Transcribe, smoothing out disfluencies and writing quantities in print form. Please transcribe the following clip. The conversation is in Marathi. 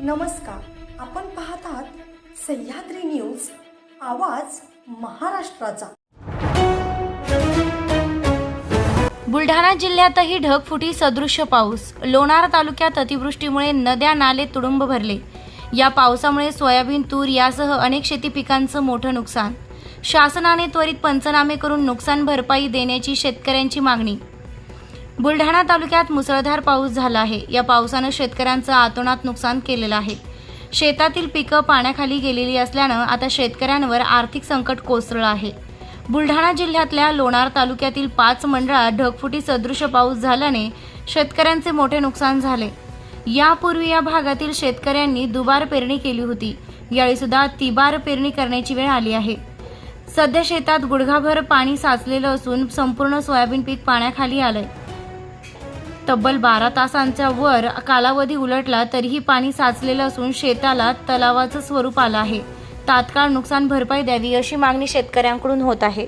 नमस्कार, आपण पाहत आहात सह्याद्री न्यूज, आवाज महाराष्ट्राचा। बुलढाणा जिल्ह्यातही ढगफुटी सदृश्य पाऊस। लोणार तालुक्यात अतिवृष्टीमुळे नद्या नाले तुडुंब भरले। या पावसामुळे सोयाबीन, तूर यासह अनेक शेती पिकांचं मोठं नुकसान। शासनाने त्वरित पंचनामे करून नुकसान भरपाई देण्याची शेतकऱ्यांची मागणी। बुलढाणा तालुक्यात मुसळधार पाऊस झाला आहे। या पावसानं शेतकऱ्यांचं अतोनात नुकसान केलेलं आहे। शेतातील पिकं पाण्याखाली गेलेली असल्यानं आता शेतकऱ्यांवर आर्थिक संकट कोसळलं आहे। बुलढाणा जिल्ह्यातल्या लोणार तालुक्यातील 5 मंडळात ढगफुटी सदृश पाऊस झाल्याने शेतकऱ्यांचे मोठे नुकसान झाले। यापूर्वी या भागातील शेतकऱ्यांनी दुबार पेरणी केली होती। यावेळी सुद्धा तिबार पेरणी करण्याची वेळ आली आहे। सध्या शेतात गुडघाभर पाणी साचलेलं असून संपूर्ण सोयाबीन पीक पाण्याखाली आलंय। तब्बल 12 तासांच्या वर कालावधी उलटला तरीही पाणी साचलेलं असून शेताला तलावाचं स्वरूप आलं आहे। तात्काळ नुकसान भरपाई द्यावी अशी मागणी शेतकऱ्यांकडून होत आहे।